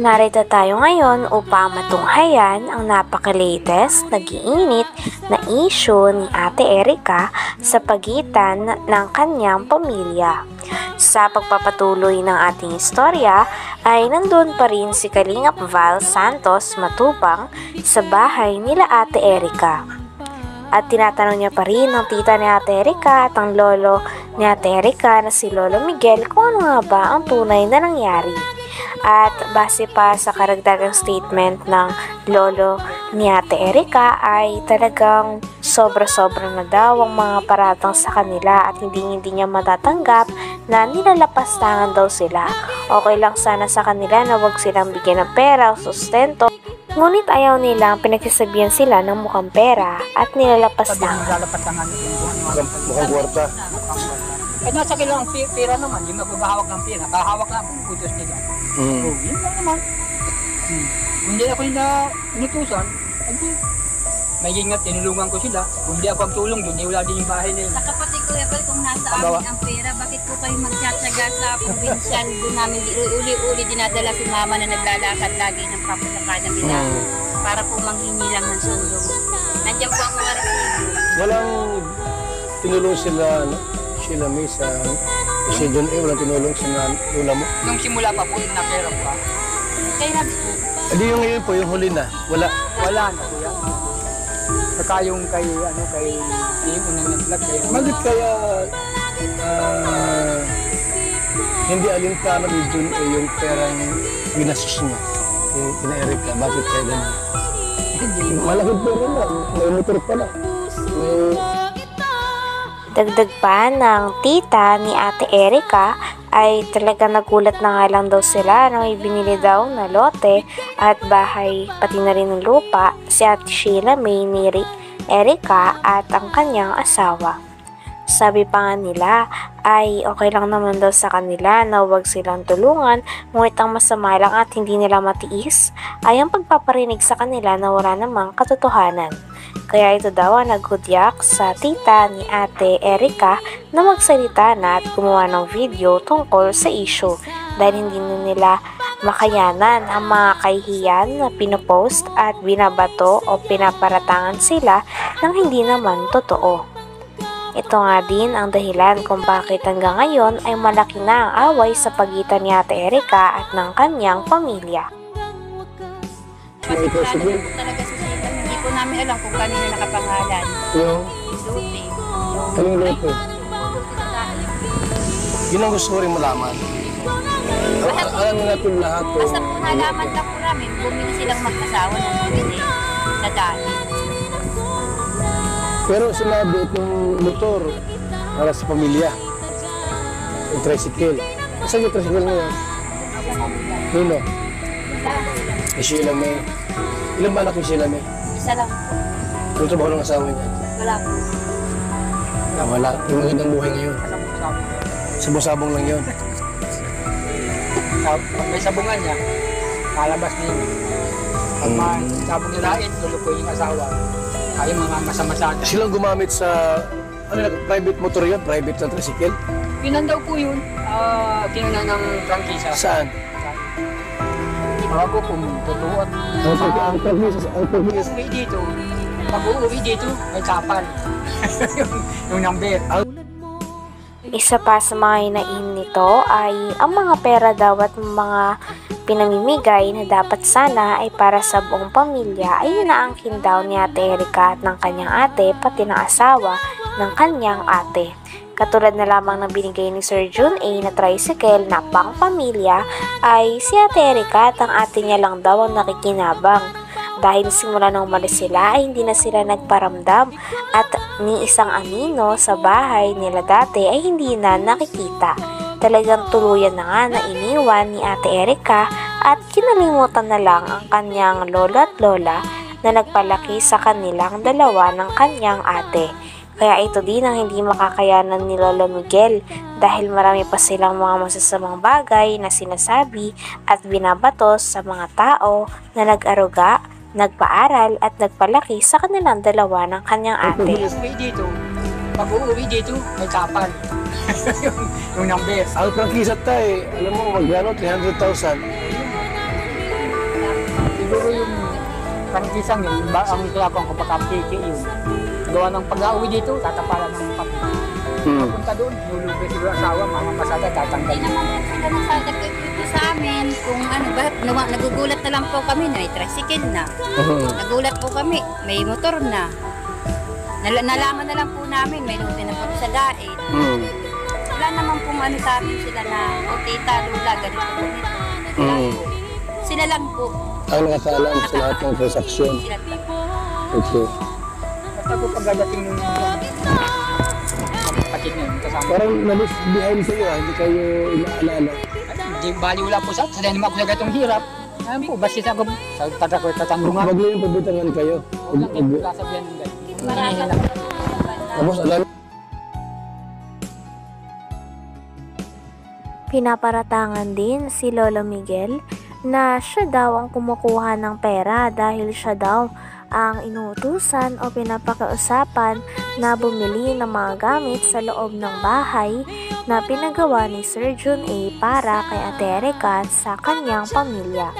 Narito tayo ngayon upang matunghayan ang napaka-latest, nag-iinit na issue ni Ate Erica sa pagitan ng kanyang pamilya. Sa pagpapatuloy ng ating istorya ay nandun pa rin si Kalingap Val Santos Matubang sa bahay nila Ate Erica. At tinatanong niya pa rin ng tita ni Ate Erica at ang lolo ni Ate Erica na si Lolo Miguel kung ano nga ba ang tunay na nangyari. At base pa sa karagdagang statement ng lolo ni Ate Erica ay talagang sobra-sobra na daw ang mga paratang sa kanila at hindi niya matatanggap na nilalapastangan daw sila. Okay lang sana sa kanila na wag silang bigyan ng pera o sustento. Ngunit ayaw nilang pinagsasabihan sila ng mukhang pera at nilalapastangan. Mukhang kwarta. Eh nasa kailangang pera naman, yung magbabahawak ng pera, kahawak na po putos nila. So, yun lang naman. Kung hindi ako yung inutusan, may ingat, tinulungan ko sila. Kung hindi ako ang tulong doon, wala din yung bahay nila. Sa kapatid ko, kung nasa amin ang pera, bakit po kayo magtsatsaga sa probinsyan? Doon namin uli-uli dinadala si mama na naglalakad lagi ng papasakana nila para po manghingi lang ng sulong. Nandiyan po ang mga resibo. Walang tinulong sila may sa kasi John A. Walang tinulong sa lula mo? Nung simula pa po, yung napera po. Kaya nabi po. Hindi yung ngayon po, yung huli na. Wala. Wala na po yan. Saka yung kay yung unang nag-vlog kaya. Bakit kaya hindi alintana ni John A. yung perang ginastos niya kina Erica? Bakit kaya ganun? Malaking pera na. May motor pala. Dagdag pa ng tita ni Ate Erica ay talaga nagulat na nga lang daw sila na may binili daw na lote at bahay pati na rin ng lupa si Ate Sheila May ni Erica at ang kanyang asawa. Sabi pa nga nila ay okay lang naman daw sa kanila na huwag silang tulungan, ngunit ang masama lang at hindi nila matiis ay ang pagpaparinig sa kanila na wala namang katotohanan. Kaya ito daw ang naghudyak sa tita ni Ate Erica na magsalita na at gumawa ng video tungkol sa issue dahil hindi nila makayanan ang mga kahihiyan na pinopost at binabato o pinaparatangan sila ng hindi naman totoo. Ito nga din ang dahilan kung bakit hanggang ngayon ay malaki na ang away sa pagitan ni Ate Erica at ng kanyang pamilya. Kasi talaga si Sheila, hindi po namin alam kung kanino nakapangalan. Yung? Luti. Anong loto? Yun ang gusto ko rin malaman. Alam na natin lahat. Basta po nalaman lang po namin, bumili silang mag-asawa ng bumili sa dati. Pero sinabi itong motor para sa pamilya. Yung tricycle. Saan yung tricycle ngayon? Nino? Si Sheila May. Ilan ba anak ni Sheila May? Isa lang po. Ano trabaho ng asawa niya? Wala po. Wala. Yung magandang buhay ngayon. Sabong-sabong lang yun. Pag may sabungan niya, kalabas na yun. Pag may sabong nilait, lulukoy yung asawa. Kaya mga masama-sana. Silang gumamit sa private motor yun? Private na tricycle? Pinan daw po yun. Kinunan ng prangkisa. Saan? Mga po kung totoo at Ang permis. uuwi dito. Pag uuwi dito, may kapal. yung number. Isa pa sa mga hinain nito ay ang mga pera daw at mga pinamimigay na dapat sana ay para sa buong pamilya ay inaangkin daw ni Ate Erica at ng kanyang ate pati ng asawa ng kanyang ate. Katulad na lamang ng binigay ni Sir John A na tricycle na pang pamilya ay si Ate Erica at ang ate niya lang daw ang nakikinabang. Dahil simula nang umalis sila ay hindi na sila nagparamdam at ni isang anino sa bahay nila dati ay hindi na nakikita. Talagang tuluyan na nga na iniwan ni Ate Erica at kinalimutan na lang ang kanyang lola at lola na nagpalaki sa kanilang dalawa ng kanyang ate. Kaya ito din ang hindi makakayanan ni Lolo Miguel dahil marami pa silang mga masasamang bagay na sinasabi at binabatos sa mga tao na nag-aruga, nagpaaral at nagpalaki sa kanilang dalawa ng kanyang ate. Pag uuwi dito, may kapal. yung number. Ang prangkisa tayo, alam mo magkano? 300,000. Parang isang yun, ang ginagawa ko pagka-piki yun. Gawa ng pag-uwi dito, tatapalan ng papel. Punta doon, lulubay siguro asawa, mga masada, tatanggal. Hindi naman po sila masadap ito sa amin. Kung ano ba, nagugulat na lang po kami na may tricycle na. Nagulat po kami, may motor na. Nalaman na lang po namin, may lote na po sa daet. Wala naman pong ano sa amin sila na, o tita, lula, ganito po nito. Sila lang po. Ang nakakaalam sa lahat ng transaksyon. Sila lang. Okay. Basta po pagdating ng kapatid niyo, kasama. Parang na-leave behind kayo hindi kayo inaalala. Hindi bali wala po sa dahil naman ako sa gatong hirap. Ayun po, basta sa taga ko tatambungan. Wag lang yung pabitangan kayo. Huwag lang kayo sasabihan ng ganyan. Marasa po. Tapos alam. Pinaparatangan din si Lolo Miguel na siya daw ang kumukuha ng pera dahil siya daw ang inuutusan o pinapakiusapan na bumili ng mga gamit sa loob ng bahay na pinagawa ni Sir Jun A para kay Ate Erica sa kanyang pamilya.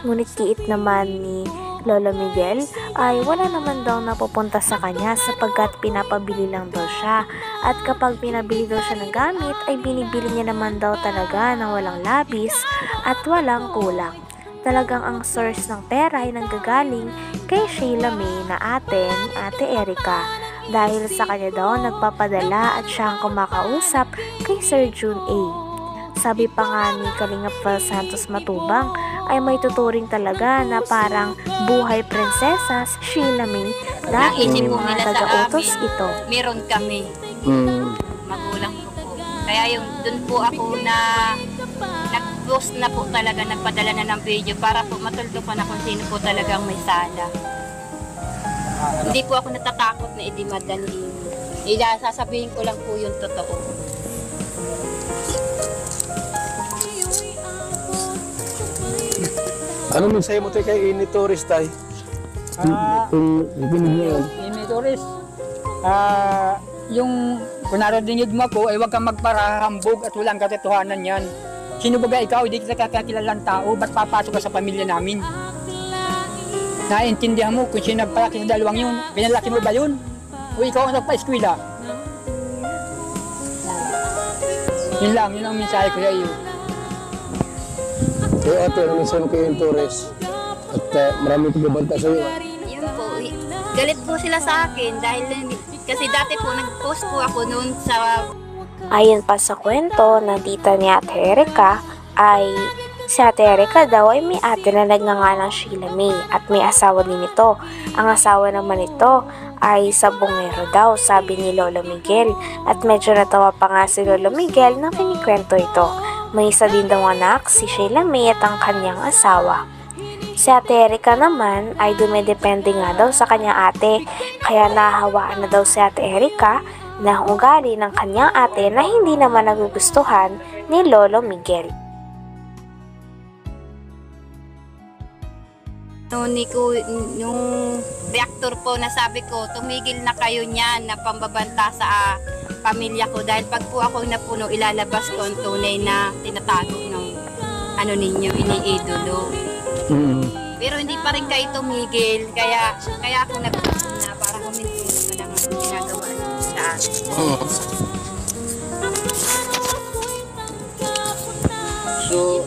Ngunit kiit naman ni Lolo Miguel ay wala naman daw napupunta sa kanya sapagkat pinapabili lang daw siya, at kapag pinabili daw siya ng gamit ay binibili niya naman daw talaga ng walang labis at walang kulang. Talagang ang source ng pera ay nanggagaling kay Sheila May na Ate Erica dahil sa kanya daw nagpapadala at siya ang kumakausap kay Sir Jun A. Sabi pa nga ni Kalingap Val Santos Matubang ay may tuturing talaga na parang buhay prinsesa si Sheila May dahil Naisip po mga nila sa taga-utos amin. ito. Meron kami. Magulang ko po. Kaya yung dun po ako na nag-post na po talaga, nagpadala na ng video para po matuldo ko na kung sino po talagang may sala. Hindi po ako natatakot na idimadali. Sasabihin ko lang po yung totoo. Ano mensahe mo tayo kay Ini Torres tay? Kung ipinig mo yun. Ini Torres, yung kung naradinig mo ako, ay huwag kang magparahambog at walang katotohanan yan. Sino ba ikaw? Hindi kita kakilalang tao. Ba't papasok ka sa pamilya namin? Naiintindihan mo kung sino nagpalaki sa dalawang yun. Pinalaki mo ba yun? O ikaw ang nagpa-eskwela? Yun lang, yun ang mensahe ko sa iyo. Kaya ate, ano mensahe mo kay Ini Torres? At marami ito babanta sa iyo. Yun po, galit po sila sa akin dahil kasi dati po nag-post po ako noon sa Ayon pa sa kwento ng tita ni Ate Erica ay si Ate Erica daw ay may ate na nagngangalang Sheila May at may asawa din ito. Ang asawa naman ito ay sabongero daw, sabi ni Lolo Miguel, at medyo natawa pa nga si Lolo Miguel na kinikwento ito. May isa din daw anak, si Sheila May at ang kanyang asawa. Si Ate Erica naman ay dumidepende nga daw sa kanyang ate, kaya nahahawaan na daw si Ate Erica na ugali ng kanyang ate na hindi naman nagugustuhan ni Lolo Miguel. Yung reactor po na sabi ko, tumigil na kayo niyan na pambabanta sa pamilya ko dahil pag po ako napuno, ilalabas ko ang tunay na tinatago ng ano ninyo, iniidolo. Pero hindi pa rin kayo tumigil, kaya ako nag-post na para huminto na lang ang ginagawa sa akin. So,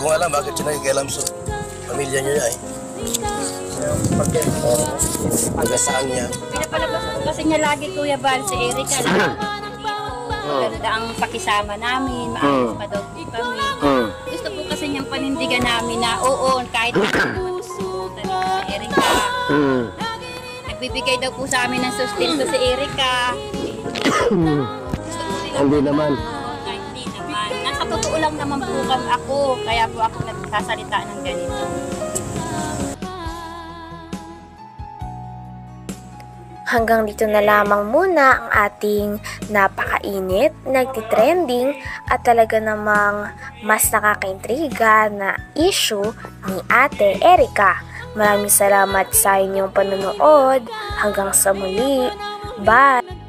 kung alam bakit siya nakikialam sa pamilya niya ay pag-asaan niya. Pinapalabas ko kasi niya lagi, Kuya Val, si Erica. Ganda ang pakisama namin, maayos pa daw po kami. Gusto po kasi niyang panindigan namin na oo, kahit matutunan si Erica. Nagbibigay daw po sa amin ng sustento si Erica. Gusto po nila Hindi naman. kahit hindi naman. Nasa totoo lang naman po ako, kaya po ako nagsasalita ng ganito. Hanggang dito na lamang muna ang ating napakainit, nagtitrending at talaga namang mas nakakaintriga na issue ni Ate Erica. Maraming salamat sa inyong panonood. Hanggang sa muli. Bye!